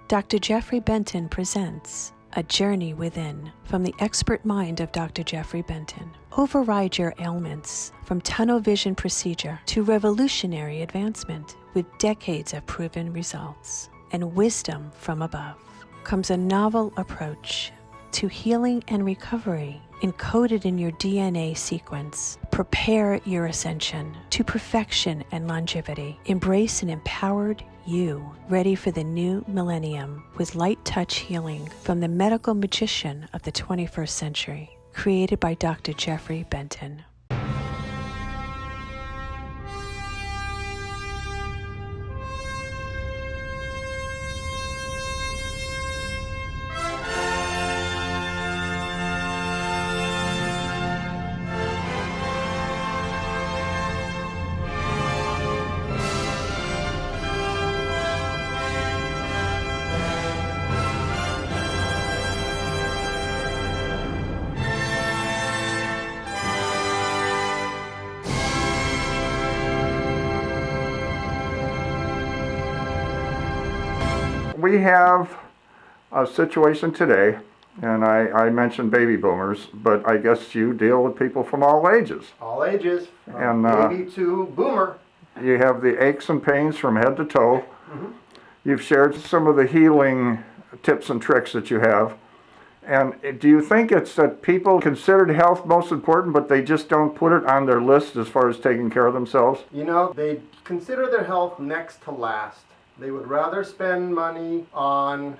Dr. Jeffrey Benton presents A Journey Within from the expert mind of Dr. Jeffrey Benton. Override your ailments from tunnel vision procedure to revolutionary advancement with decades of proven results and wisdom from above. Comes a novel approach to healing and recovery encoded in your DNA sequence. Prepare your ascension to perfection and longevity. Embrace an empowered you, ready for the new millennium with light touch healing from the medical magician of the 21st century, created by Dr. Jeffrey Benton. We have a situation today, and I mentioned baby boomers, but I guess you deal with people from all ages. All ages, And from baby to boomer. You have the aches and pains from head to toe. Mm-hmm. You've shared some of the healing tips and tricks that you have. And do you think it's that people considered health most important, but they just don't put it on their list as far as taking care of themselves? You know, they consider their health next to last. They would rather spend money on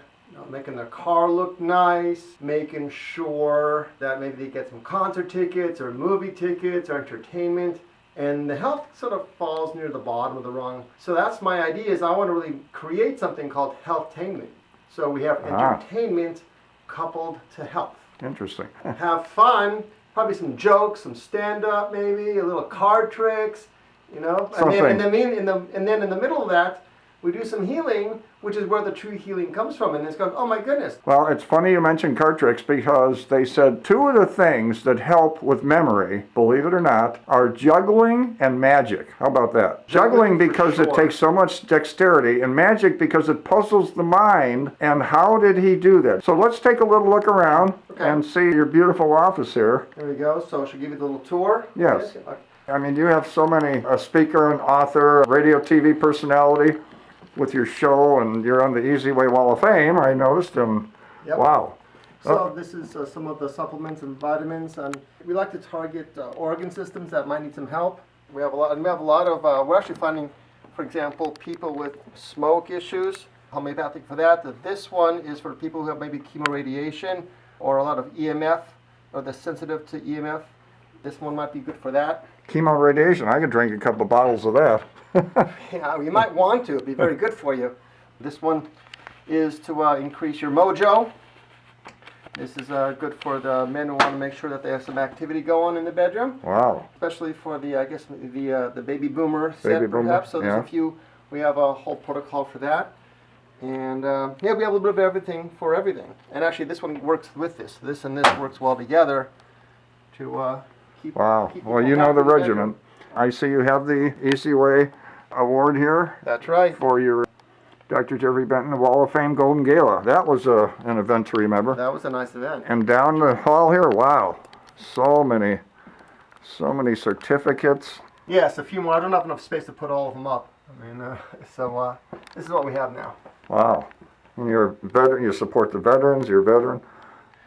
making their car look nice, making sure that maybe they get some concert tickets or movie tickets or entertainment, and the health sort of falls near the bottom of the rung. So that's my idea, is I want to really create something called healthtainment. So we have entertainment coupled to health. Interesting. Have fun, probably some jokes, some stand-up maybe, a little card tricks, you know. And then in the middle of that, we do some healing, which is where the true healing comes from. And it's going, oh my goodness. Well, it's funny you mentioned card tricks, because they said two of the things that help with memory, believe it or not, are juggling and magic. How about that? Juggling because it takes so much dexterity, and magic because it puzzles the mind. And how did he do that? So let's take a little look around and see your beautiful office here. There we go. So I should give you the little tour. Yes. I mean, you have so many, a speaker, an author, a radio, TV personality with your show, and you're on the Easy Way Wall of Fame, I noticed. Yep. Wow. So this is some of the supplements and vitamins, and we like to target organ systems that might need some help. We have a lot of, we're actually finding, for example, people with smoke issues, homeopathic for that. This one is for people who have maybe chemoradiation or a lot of EMF, or they're sensitive to EMF. This one might be good for that. Chemoradiation, I could drink a couple of bottles of that. Yeah, you might want to. It'd be very good for you. This one is to increase your mojo. This is good for the men who want to make sure that they have some activity going in the bedroom. Wow. Especially for the, I guess, the baby boomer set, perhaps. So there's a few, we have a whole protocol for that. And yeah, we have a little bit of everything for everything. And actually this one works with this. This and this works well together to keep Well, you know the regimen. I see you have the Easy Way Award here. That's right. For your Dr. Jeffrey Benton Wall of Fame Golden Gala. That was an event to remember. That was a nice event. And down the hall here, wow, so many certificates. Yes, a few more. I don't have enough space to put all of them up. I mean, so this is what we have now. Wow. And you're a veteran, you support the veterans, you're a veteran,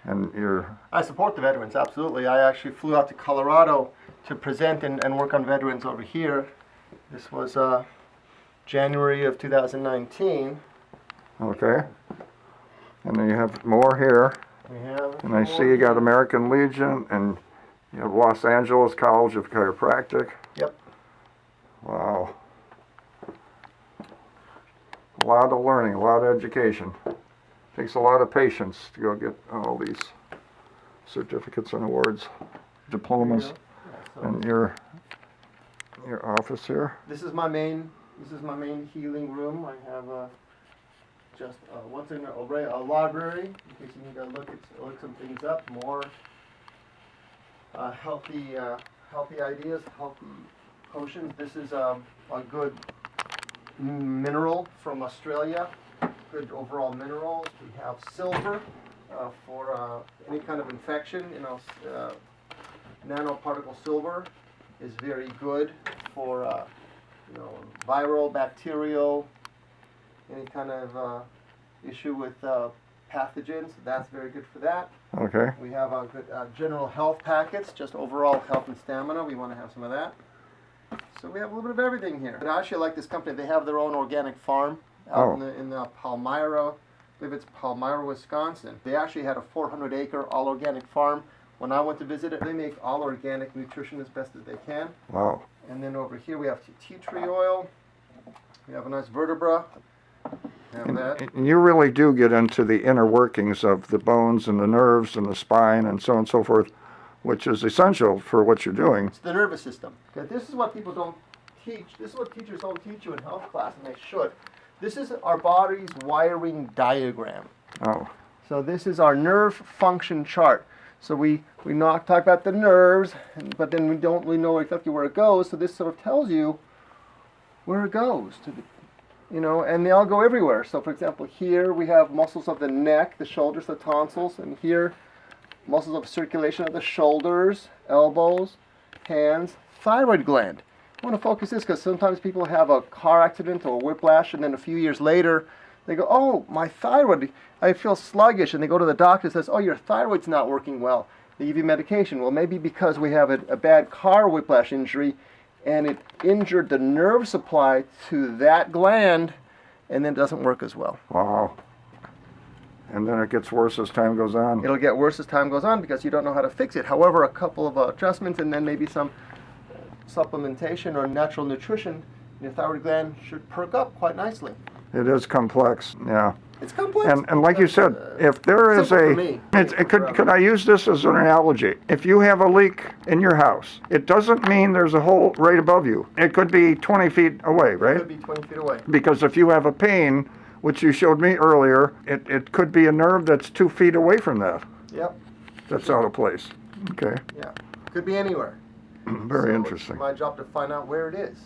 and you're... I support the veterans, absolutely. I actually flew out to Colorado to present and work on veterans over here. This was January of 2019. Okay. And then you have more here. We have. And I see you got American Legion, and you have Los Angeles College of Chiropractic. Yep. Wow. A lot of learning, a lot of education. Takes a lot of patience to go get all these certificates and awards, diplomas. And your office here. This is my main healing room. I have just once in a library in case you need to look some things up. More healthy ideas, healthy potions. This is a good mineral from Australia good overall minerals. We have silver for any kind of infection. Nanoparticle silver is very good for viral, bacterial, any kind of issue with pathogens. That's very good for that. Okay. We have good general health packets, just overall health and stamina. We want to have some of that. So we have a little bit of everything here. And I actually like this company. They have their own organic farm out in the Palmyra. I believe it's Palmyra, Wisconsin. They actually had a 400-acre all-organic farm. When I went to visit it, they make all organic nutrition as best as they can. Wow. And then over here we have tea tree oil. We have a nice vertebra. Have that. And you really do get into the inner workings of the bones and the nerves and the spine and so on and so forth, which is essential for what you're doing. It's the nervous system. Okay, this is what people don't teach. This is what teachers don't teach you in health class, and they should. This is our body's wiring diagram. Oh. So this is our nerve function chart. So we talk about the nerves, but then we don't really know exactly where it goes. So this sort of tells you where it goes to the, and they all go everywhere. So for example, here we have muscles of the neck, the shoulders, the tonsils, and here muscles of circulation of the shoulders, elbows, hands, thyroid gland. I want to focus this because sometimes people have a car accident or whiplash, and then a few years later they go, oh, my thyroid, I feel sluggish, and they go to the doctor and says, oh, your thyroid's not working well. They give you medication. Well, maybe because we have a bad car whiplash injury, and it injured the nerve supply to that gland, and then it doesn't work as well. Wow. And then it gets worse as time goes on. It'll get worse as time goes on because you don't know how to fix it. However, a couple of adjustments and then maybe some supplementation or natural nutrition, your thyroid gland should perk up quite nicely. It is complex, yeah. It's complex. And like you said, if there is simple for me. could I use this as an analogy? If you have a leak in your house, it doesn't mean there's a hole right above you. It could be 20 feet away, right? It could be 20 feet away. Because if you have a pain, which you showed me earlier, it could be a nerve that's 2 feet away from that. Yep. That's out of place. Okay. Yeah. Could be anywhere. Very So interesting. It's my job to find out where it is.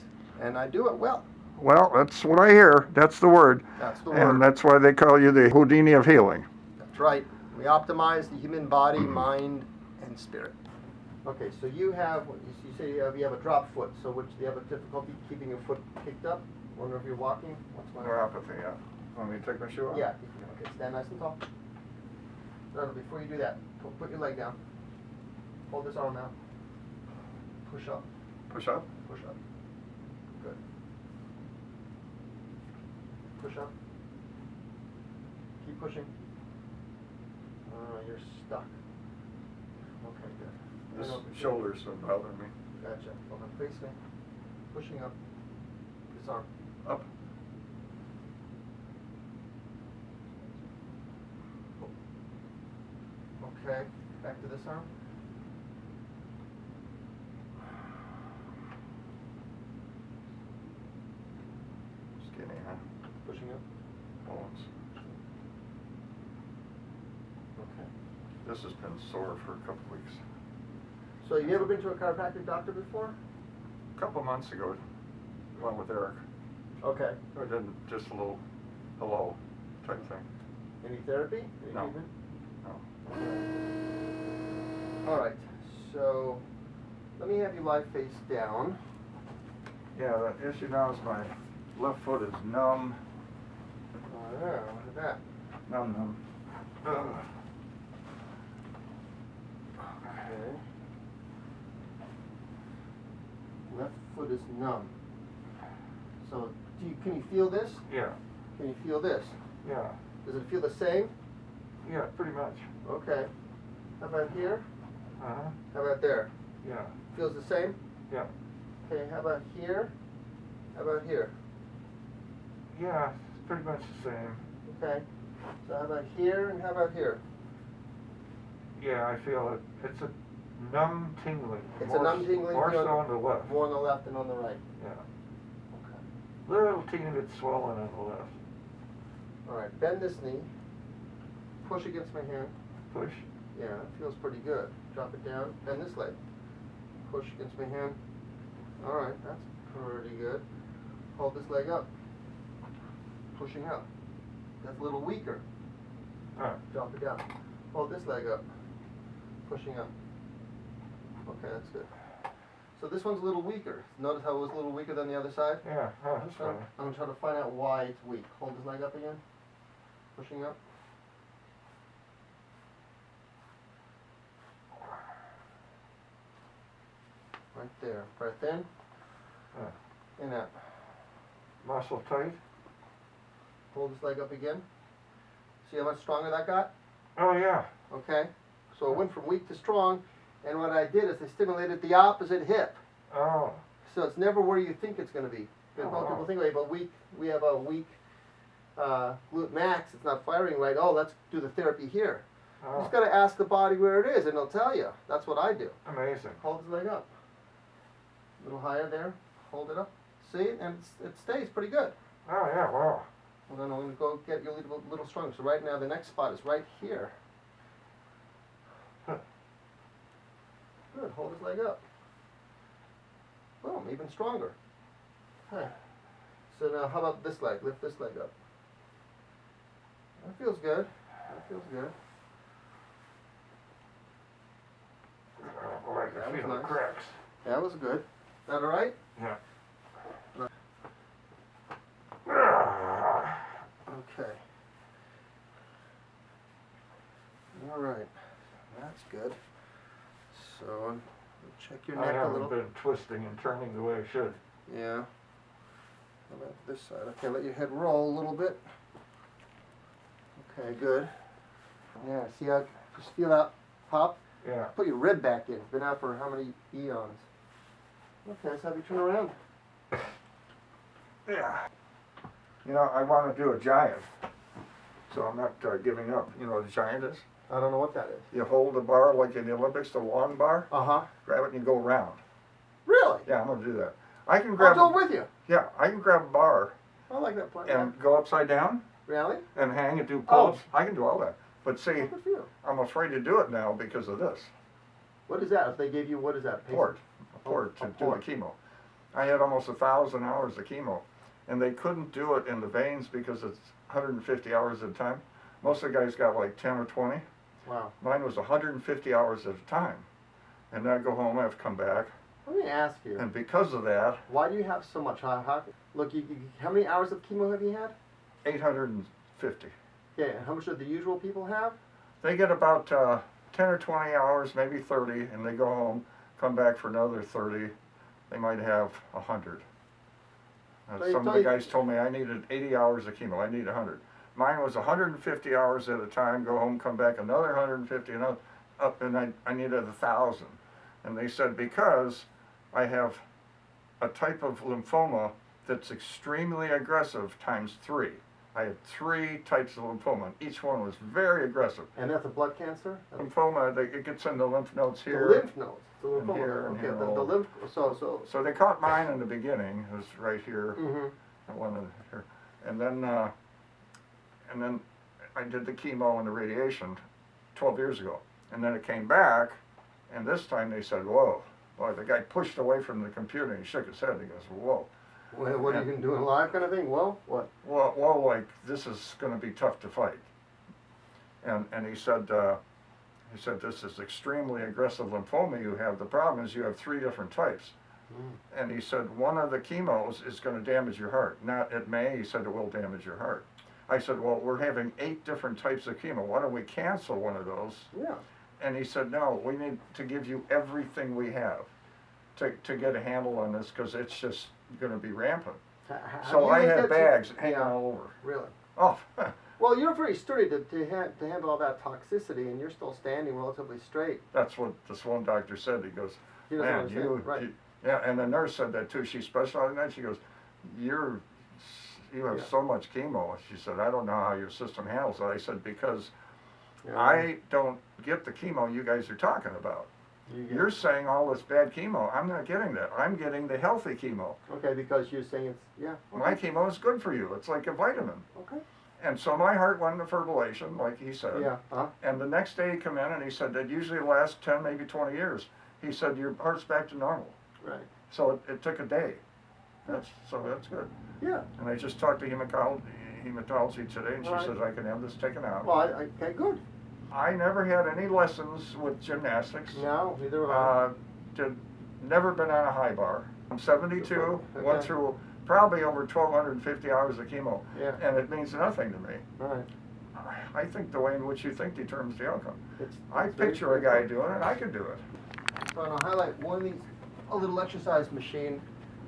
And I do it well. Well, that's what I hear. That's the word. That's the And word. that's why they call you the Houdini of healing. That's right. We optimize the human body, mind, and spirit. Okay, so you say you have a drop foot. So do you have a difficulty keeping your foot kicked up? Wonder if you're walking? What's my Neuropathy, yeah. Want me to take my shoe off? Yeah. Okay, stand nice and tall. No, before you do that, put your leg down. Hold this arm out. Push up. Push up? Push up. Good. Push up. Keep pushing. You're stuck. Okay, good. This I know- shoulders are bothering me. Gotcha. Hold on, face me. Pushing up. This arm. Up. Okay. Back to this arm. Skinny, huh? Pushing up. Bones. Okay. This has been sore for a couple weeks. So you ever been to a chiropractic doctor before? A couple months ago, went with Eric. Okay. I did just a little hello type thing. Any therapy? Any No. treatment? No. All right. So let me have you lie face down. Yeah, the issue now is my left foot is numb. Oh yeah, look at that. Numb. Ugh. Okay. Left foot is numb. So can you feel this? Yeah, Can you feel this? yeah, Does it feel the same? yeah, pretty much. Okay. How about here? Uh-huh, How about there? yeah, Feels the same? yeah. Okay, how about here? How about here? Yeah, it's pretty much the same. Okay. So how about here and how about here? Yeah, I feel it. It's a numb tingling. It's a numb tingling. More so on the left. More on the left than on the right. Yeah. Okay. Little teeny bit swollen on the left. All right. Bend this knee. Push against my hand. Push. Yeah, it feels pretty good. Drop it down. Bend this leg. Push against my hand. All right, that's pretty good. Hold this leg up. Pushing up. That's a little weaker. Alright. Drop it down. Hold this leg up. Pushing up. Okay, that's good. So this one's a little weaker. Notice how it was a little weaker than the other side? Yeah, oh, that's funny. I'm going to try to find out why it's weak. Hold this leg up again. Pushing up. Right there. Breath in. In out. Muscle tight? Hold this leg up again. See how much stronger that got? Oh, yeah. Okay. So it went from weak to strong, and what I did is I stimulated the opposite hip. Oh. So it's never where you think it's going to be. Because Oh, most wow. people think we have a weak glute max, it's not firing right. Oh, let's do the therapy here. You Oh. just got to ask the body where it is, and it'll tell you. That's what I do. Amazing. Hold his leg up. A little higher there. Hold it up. See? And it stays pretty good. Oh, yeah, wow. Well, then I'm going to go get you a little stronger. So right now the next spot is right here. Huh. Good. Hold his leg up. Boom. Even stronger. Huh. So now how about this leg? Lift this leg up. That feels good. That feels good. Oh, boy, I That can was feel the nice. cracks. That was good. That all right? Yeah. Okay. All right. That's good. So check your I neck a haven't little. been twisting and turning the way I should. Yeah. How about this side? Okay, let your head roll a little bit. Okay, good. Yeah, see how, just feel that pop? Yeah. Put your rib back in. It's been out for how many eons? Okay, let's have you turn around. Yeah. You know, I want to do a giant, so I'm not giving up. You know what a giant is? I don't know what that is. You hold the bar like in the Olympics, the long bar, Uh-huh. grab it and you go around. Really? Yeah, I'm going to do that. I can I'll grab do it with you. Yeah, I can grab a bar I like that plan. and go upside down Really? and hang and do Oh. pull-ups. I can do all that. But see, Good for you. I'm afraid to do it now because of this. What is that? If they gave you, what is that? Port to a do port. the chemo. I had almost 1,000 hours of chemo, and they couldn't do it in the veins because it's 150 hours at a time. Most of the guys got like 10 or 20. Wow. Mine was 150 hours at a time, and then I go home, I have to come back, Let me ask you, and because of that, why do you have so much? Look, how many hours of chemo have you had? 850. Yeah, and how much do the usual people have? They get about 10 or 20 hours, maybe 30, and they go home, come back for another 30. They might have 100. So Some of the guys told me I needed 80 hours of chemo. I need 100. Mine was 150 hours at a time, go home, come back, another 150, another, up, and I needed 1,000. And they said because I have a type of lymphoma that's extremely aggressive times 3. I had 3 types of lymphoma, and each one was very aggressive. And that's a blood cancer? Lymphoma, it gets in the lymph nodes The here. lymph nodes. The and lymphoma. here, and Okay, here, the all lymph. So they caught mine in the beginning. It was right here. Mm-hmm. I wanted here, and then I did the chemo and the radiation 12 years ago, and then it came back, and this time they said, "Whoa!" Boy, the guy pushed away from the computer and he shook his head. And he goes, "Whoa!" Well, what are you doing live kind of thing? Well, what? Well, like this is going to be tough to fight. And he said this is extremely aggressive lymphoma you have. The problem is you have 3 different types. And he said one of the chemos is going to damage your heart. Not it may. He said it will damage your heart. I said, well, we're having 8 different types of chemo. Why don't we cancel one of those? Yeah. And he said, no, we need to give you everything we have to get a handle on this because it's just going to be rampant. So I had bags hanging all over. Really? Oh, Well, you're very sturdy to handle all that toxicity, and you're still standing relatively straight. that's what this one doctor said. He goes, He doesn't man, understand. Right. yeah, and the nurse said that too. She specialized in that. She goes, you have Yeah. so much chemo. She said, I don't know how your system handles it. I said, because Yeah. I don't get the chemo you guys are talking about. You're saying all this bad chemo. I'm not getting that. I'm getting the healthy chemo. Okay, because you're saying it's, yeah. Okay. My chemo is good for you. It's like a vitamin. Okay. And so my heart went into fibrillation, like he said. Yeah. And the next day he came in and he said that usually lasts 10, maybe 20 years. He said your heart's back to normal. Right. So it took a day. That's good. Yeah. And I just talked to hematology today, and she Right. says I can have this taken out. Well, okay, good. I never had any lessons with gymnastics. No, neither have I. Never been on a high bar. I'm 72, Okay. went through probably over 1,250 hours of chemo, Yeah. and it means nothing to me. Right. I think the way in which you think determines the outcome. It's I very picture a guy critical. doing it, I could do it. So I'm gonna highlight one of these, a little exercise machine.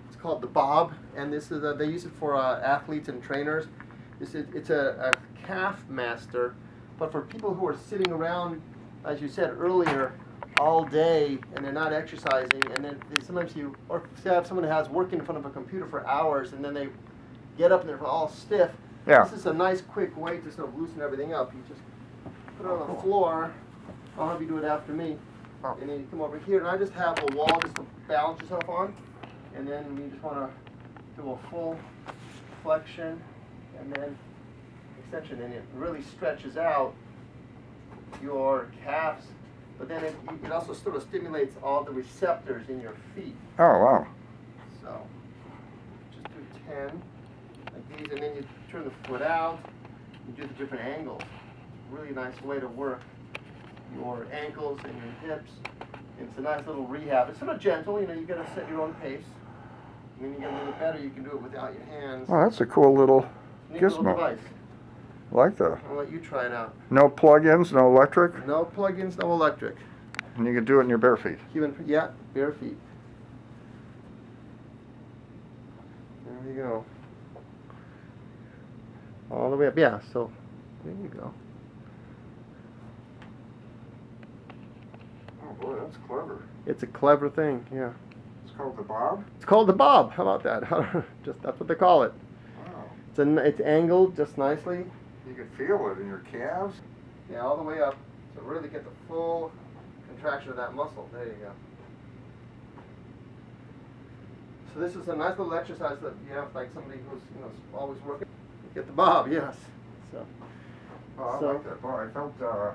It's called the Bob, and this is they use it for athletes and trainers. It's a calf master, but for people who are sitting around, as you said earlier, all day and they're not exercising, and then sometimes or say have someone who has working in front of a computer for hours, and then they get up and they're all stiff. Yeah. This is a nice quick way to sort of loosen everything up. You just put it on the floor. I'll have you do it after me. Oh. And then you come over here, and I just have a wall just to balance yourself on. And then you just want to do a full flexion and then extension, and it really stretches out your calves. But then it also sort of stimulates all the receptors in your feet. Oh, wow. So just do 10 like these, and then you turn the foot out. You do the different angles. Really nice way to work your ankles and your hips. It's a nice little rehab. It's sort of gentle, you gotta set your own pace. When you get a little better, you can do it without your hands. Oh, that's a cool little Neat little gizmo. device. Like that. I'll let you try it out. No plug-ins, no electric, No plug-ins, no electric. and you can do it in your bare feet. Yeah, bare feet. There you go. All the way up, yeah, so there you go. Oh boy, that's clever. It's a clever thing, yeah. It's called the Bob? It's called the Bob. How about that? Just that's what they call it. Wow. It's angled just nicely. You can feel it in your calves. Yeah, all the way up. So really get the full contraction of that muscle. There you go. So this is a nice little exercise that you have, like somebody who's always working. Get the Bob, yes. So. Oh, I like that. Boy, I felt a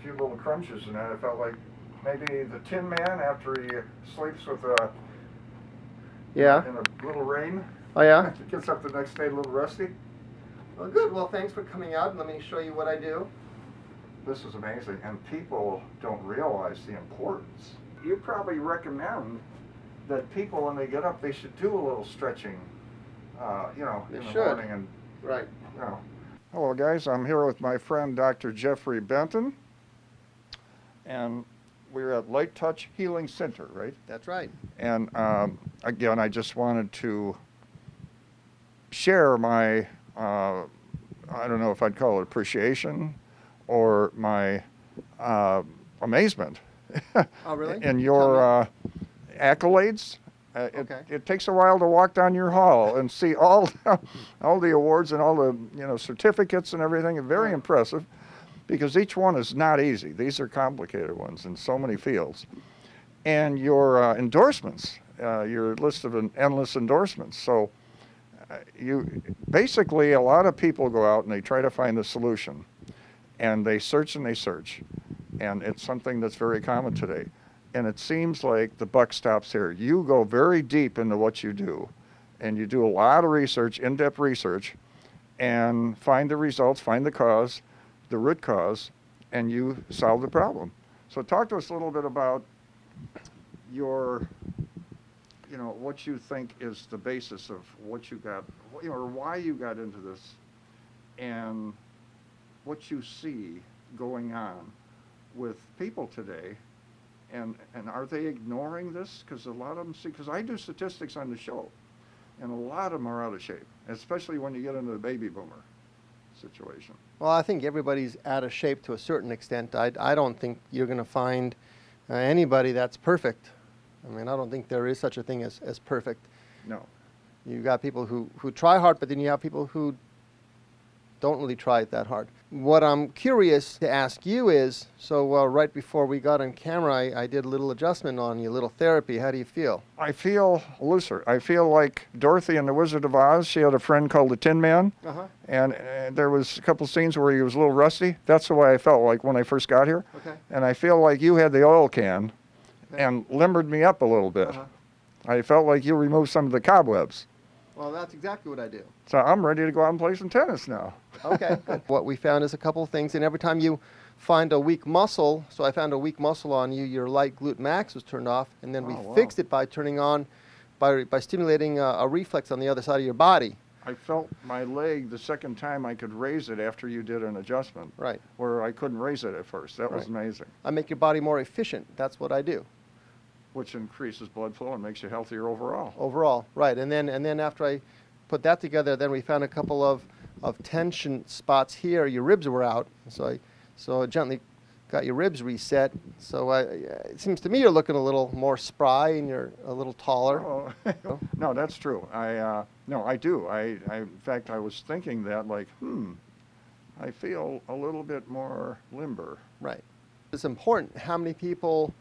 few little crunches in that. I felt like maybe the Tin Man after he sleeps with Yeah. in a little rain. Oh yeah. Gets up the next day a little rusty. Well, good. Well, thanks for coming out, and let me show you what I do. This is amazing, and people don't realize the importance. You probably recommend that people, when they get up, they should do a little stretching, They in the should. morning. And Right. Hello, guys. I'm here with my friend Dr. Jeffrey Benton, and we're at Light Touch Healing Center, right? That's right. And again, I just wanted to share my, I don't know if I'd call it appreciation or my amazement Oh, really? in your accolades. Okay. It takes a while to walk down your hall and see all the awards and all the certificates and everything. Very Right. impressive, because each one is not easy. These are complicated ones in so many fields. And your endorsements, your list of endless endorsements. So you basically, a lot of people go out and they try to find the solution, and they search and they search, and it's something that's very common today. And it seems like the buck stops here. You go very deep into what you do, and you do a lot of research, in-depth research, and find the results, find the cause, the root cause, and you solve the problem. So talk to us a little bit about your, what you think is the basis of what you got, or why you got into this, and what you see going on with people today. And are they ignoring this? Because a lot of them see, because I do statistics on the show, and a lot of them are out of shape, especially when you get into the baby boomer situation. Well, I think everybody's out of shape to a certain extent. I don't think you're going to find anybody that's perfect. I mean, I don't think there is such a thing as perfect. No. You got people who try hard, but then you have people who don't really try it that hard. What I'm curious to ask you is, so right before we got on camera, I did a little adjustment on you, a little therapy. How do you feel? I feel looser. I feel like Dorothy in The Wizard of Oz. She had a friend called the Tin Man, and there was a couple scenes where he was a little rusty. That's the way I felt like when I first got here. Okay. And I feel like you had the oil can and limbered me up a little bit. I felt like you removed some of the cobwebs. Well, that's exactly what I do. So I'm ready to go out and play some tennis now. Okay. What we found is a couple of things, and every time you find a weak muscle, so I found a weak muscle on you, your light glute max was turned off, and then we Oh, wow. fixed it by turning on, by stimulating a reflex on the other side of your body. I felt my leg the second time I could raise it after you did an adjustment. Right. Where I couldn't raise it at first. That was Right. amazing. I make your body more efficient. That's what I do. Which increases blood flow and makes you healthier overall. Overall, right. And then after I put that together, then we found a couple of tension spots here. Your ribs were out, so I gently got your ribs reset. So it seems to me you're looking a little more spry and you're a little taller. Oh, no, that's true. No, I do. In fact, I was thinking that, like, I feel a little bit more limber. Right. It's important how many people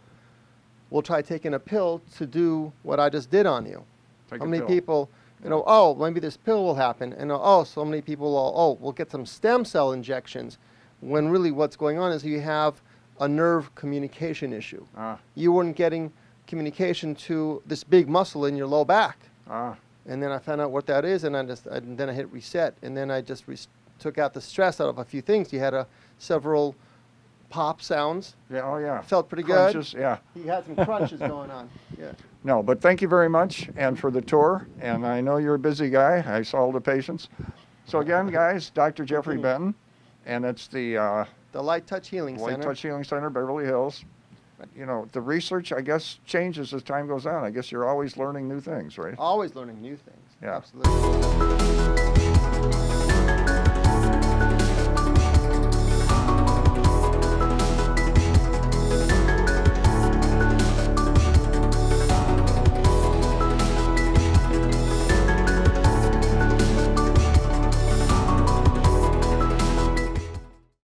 will try taking a pill to do what I just did on you. Take How a many pill. people, oh, maybe this pill will happen, and oh, so many people will, we'll get some stem cell injections, when really what's going on is you have a nerve communication issue. You weren't getting communication to this big muscle in your low back. And then I found out what that is, and then I hit reset, and then I just took out the stress out of a few things. You had several pop sounds. Yeah, oh yeah. Felt pretty Crunches, good. yeah. He had some crunches going on. Yeah. No, but thank you very much and for the tour. And I know you're a busy guy. I saw all the patients. So again, guys, Dr. Jeffrey Benton, and it's the Light Touch Healing Light Center. Touch Healing Center, Beverly Hills. You know, the research, I guess, changes as time goes on. I guess you're always learning new things, right? Always learning new things. Yeah. Absolutely.